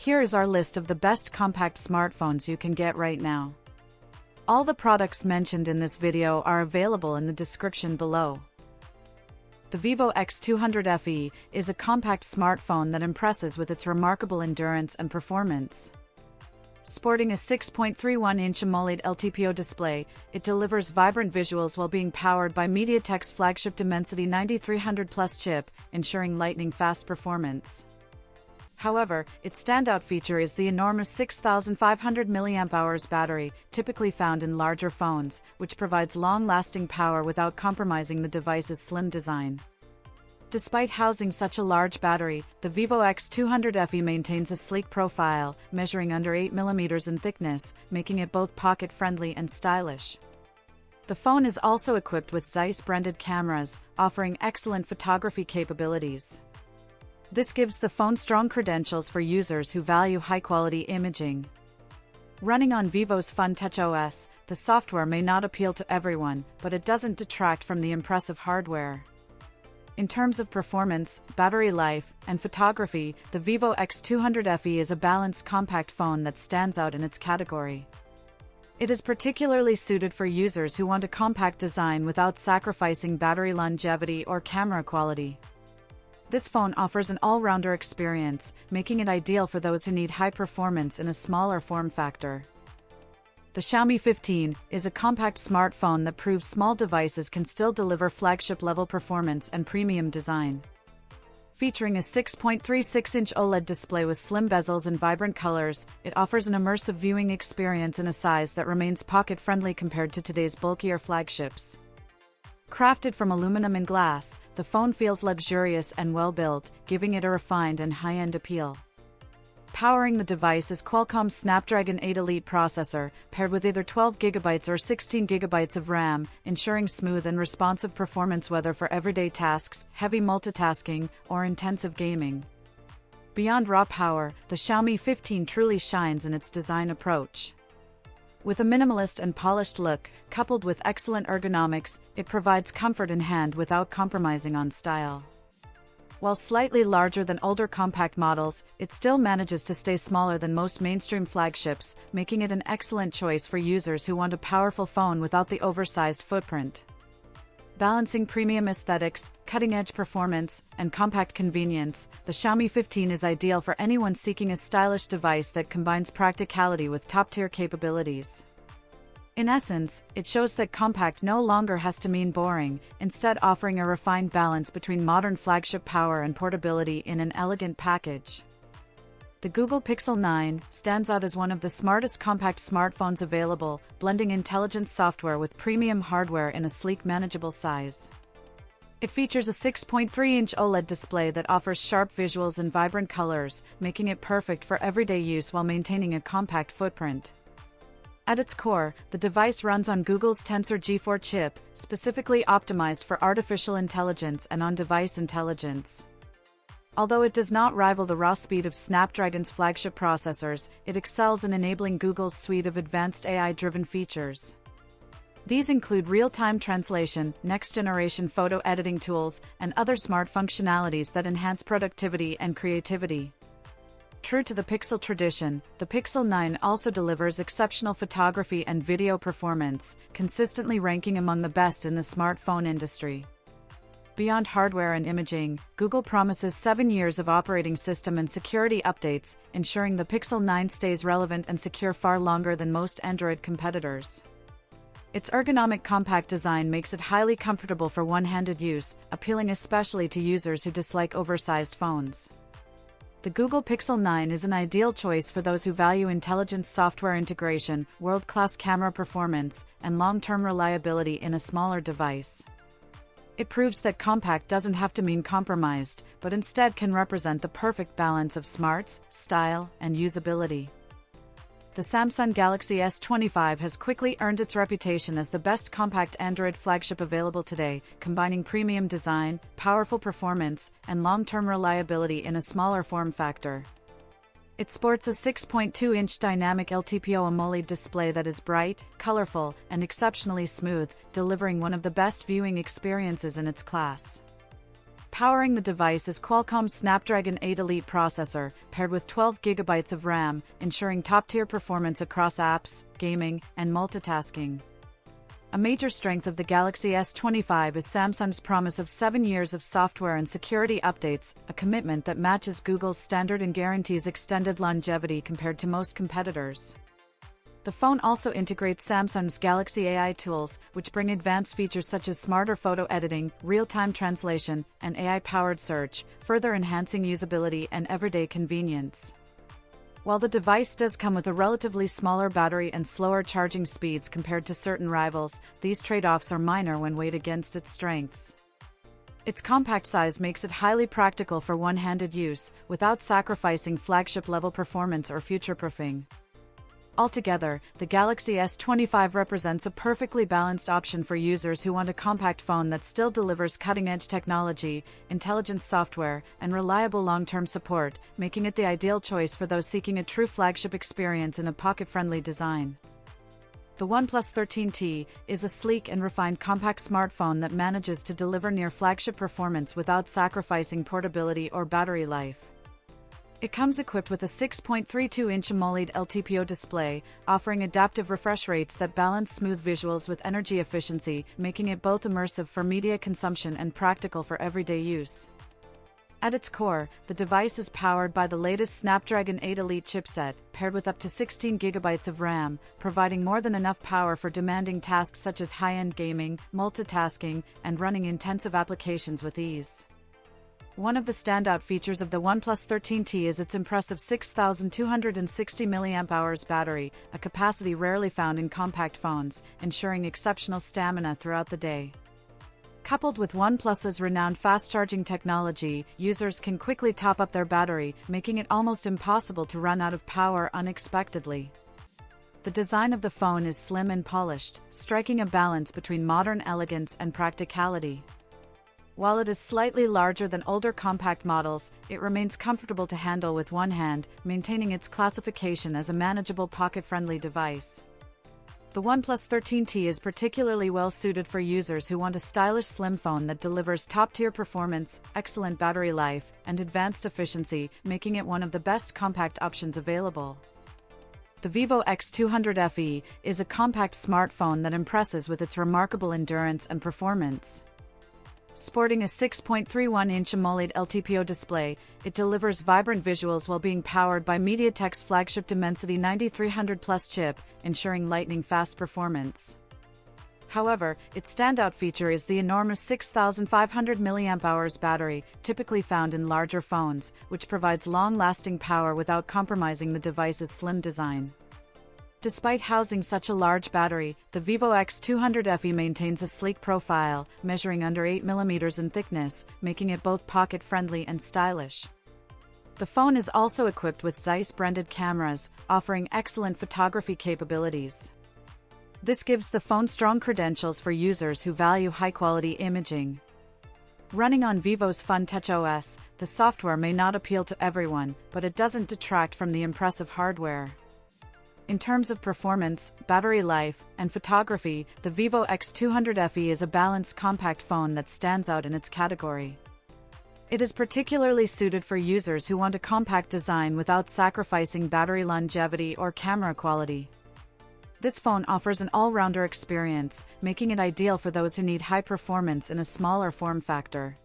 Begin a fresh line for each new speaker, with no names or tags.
Here is our list of the best compact smartphones you can get right now. All the products mentioned in this video are available in the description below. The Vivo X200 FE is a compact smartphone that impresses with its remarkable endurance and performance. Sporting a 6.31-inch AMOLED LTPO display, it delivers vibrant visuals while being powered by MediaTek's Flagship Dimensity 9300 Plus chip, ensuring lightning-fast performance. However, its standout feature is the enormous 6,500 mAh battery, typically found in larger phones, which provides long-lasting power without compromising the device's slim design. Despite housing such a large battery, the Vivo X200 FE maintains a sleek profile, measuring under 8 mm in thickness, making it both pocket-friendly and stylish. The phone is also equipped with Zeiss-branded cameras, offering excellent photography capabilities. This gives the phone strong credentials for users who value high-quality imaging. Running on Vivo's FunTouch OS, the software may not appeal to everyone, but it doesn't detract from the impressive hardware. In terms of performance, battery life, and photography, the Vivo X200 FE is a balanced compact phone that stands out in its category. It is particularly suited for users who want a compact design without sacrificing battery longevity or camera quality. This phone offers an all-rounder experience, making it ideal for those who need high performance in a smaller form factor. The Xiaomi 15 is a compact smartphone that proves small devices can still deliver flagship-level performance and premium design. Featuring a 6.36-inch OLED display with slim bezels and vibrant colors, it offers an immersive viewing experience in a size that remains pocket-friendly compared to today's bulkier flagships. Crafted from aluminum and glass, the phone feels luxurious and well-built, giving it a refined and high-end appeal. Powering the device is Qualcomm's Snapdragon 8 Elite processor, paired with either 12GB or 16GB of RAM, ensuring smooth and responsive performance whether for everyday tasks, heavy multitasking, or intensive gaming. Beyond raw power, the Xiaomi 15 truly shines in its design approach. With a minimalist and polished look, coupled with excellent ergonomics, it provides comfort in hand without compromising on style. While slightly larger than older compact models, it still manages to stay smaller than most mainstream flagships, making it an excellent choice for users who want a powerful phone without the oversized footprint. Balancing premium aesthetics, cutting-edge performance, and compact convenience, the Xiaomi 15 is ideal for anyone seeking a stylish device that combines practicality with top-tier capabilities. In essence, it shows that compact no longer has to mean boring, instead offering a refined balance between modern flagship power and portability in an elegant package. The Google Pixel 9 stands out as one of the smartest compact smartphones available, blending intelligent software with premium hardware in a sleek, manageable size. It features a 6.3-inch OLED display that offers sharp visuals and vibrant colors, making it perfect for everyday use while maintaining a compact footprint. At its core, the device runs on Google's Tensor G4 chip, specifically optimized for artificial intelligence and on-device intelligence. Although it does not rival the raw speed of Snapdragon's flagship processors, it excels in enabling Google's suite of advanced AI-driven features. These include real-time translation, next-generation photo editing tools, and other smart functionalities that enhance productivity and creativity. True to the Pixel tradition, the Pixel 9 also delivers exceptional photography and video performance, consistently ranking among the best in the smartphone industry. Beyond hardware and imaging, Google promises 7 years of operating system and security updates, ensuring the Pixel 9 stays relevant and secure far longer than most Android competitors. Its ergonomic compact design makes it highly comfortable for one-handed use, appealing especially to users who dislike oversized phones. The Google Pixel 9 is an ideal choice for those who value intelligent software integration, world-class camera performance, and long-term reliability in a smaller device. It proves that compact doesn't have to mean compromised, but instead can represent the perfect balance of smarts, style, and usability. The Samsung Galaxy S25 has quickly earned its reputation as the best compact Android flagship available today, combining premium design, powerful performance, and long-term reliability in a smaller form factor. It sports a 6.2-inch dynamic LTPO AMOLED display that is bright, colorful, and exceptionally smooth, delivering one of the best viewing experiences in its class. Powering the device is Qualcomm's Snapdragon 8 Elite processor, paired with 12 GB of RAM, ensuring top-tier performance across apps, gaming, and multitasking. A major strength of the Galaxy S25 is Samsung's promise of 7 years of software and security updates, a commitment that matches Google's standard and guarantees extended longevity compared to most competitors. The phone also integrates Samsung's Galaxy AI tools, which bring advanced features such as smarter photo editing, real-time translation, and AI-powered search, further enhancing usability and everyday convenience. While the device does come with a relatively smaller battery and slower charging speeds compared to certain rivals, these trade-offs are minor when weighed against its strengths. Its compact size makes it highly practical for one-handed use, without sacrificing flagship-level performance or future-proofing. Altogether, the Galaxy S25 represents a perfectly balanced option for users who want a compact phone that still delivers cutting-edge technology, intelligent software, and reliable long-term support, making it the ideal choice for those seeking a true flagship experience in a pocket-friendly design. The OnePlus 13T is a sleek and refined compact smartphone that manages to deliver near-flagship performance without sacrificing portability or battery life. It comes equipped with a 6.32-inch AMOLED LTPO display, offering adaptive refresh rates that balance smooth visuals with energy efficiency, making it both immersive for media consumption and practical for everyday use. At its core, the device is powered by the latest Snapdragon 8 Elite chipset, paired with up to 16 GB of RAM, providing more than enough power for demanding tasks such as high-end gaming, multitasking, and running intensive applications with ease. One of the standout features of the OnePlus 13T is its impressive 6,260 mAh battery, a capacity rarely found in compact phones, ensuring exceptional stamina throughout the day. Coupled with OnePlus's renowned fast-charging technology, users can quickly top up their battery, making it almost impossible to run out of power unexpectedly. The design of the phone is slim and polished, striking a balance between modern elegance and practicality. While it is slightly larger than older compact models, it remains comfortable to handle with one hand, maintaining its classification as a manageable pocket-friendly device. The OnePlus 13T is particularly well-suited for users who want a stylish slim phone that delivers top-tier performance, excellent battery life, and advanced efficiency, making it one of the best compact options available. The Vivo X200 FE is a compact smartphone that impresses with its remarkable endurance and performance. Sporting a 6.31-inch AMOLED LTPO display, it delivers vibrant visuals while being powered by MediaTek's flagship Dimensity 9300 Plus chip, ensuring lightning-fast performance. However, its standout feature is the enormous 6,500 mAh battery, typically found in larger phones, which provides long-lasting power without compromising the device's slim design. Despite housing such a large battery, the Vivo X200 FE maintains a sleek profile, measuring under 8 mm in thickness, making it both pocket-friendly and stylish. The phone is also equipped with Zeiss-branded cameras, offering excellent photography capabilities. This gives the phone strong credentials for users who value high-quality imaging. Running on Vivo's FunTouch OS, the software may not appeal to everyone, but it doesn't detract from the impressive hardware. In terms of performance, battery life, and photography, the Vivo X200 FE is a balanced compact phone that stands out in its category. It is particularly suited for users who want a compact design without sacrificing battery longevity or camera quality. This phone offers an all-rounder experience, making it ideal for those who need high performance in a smaller form factor.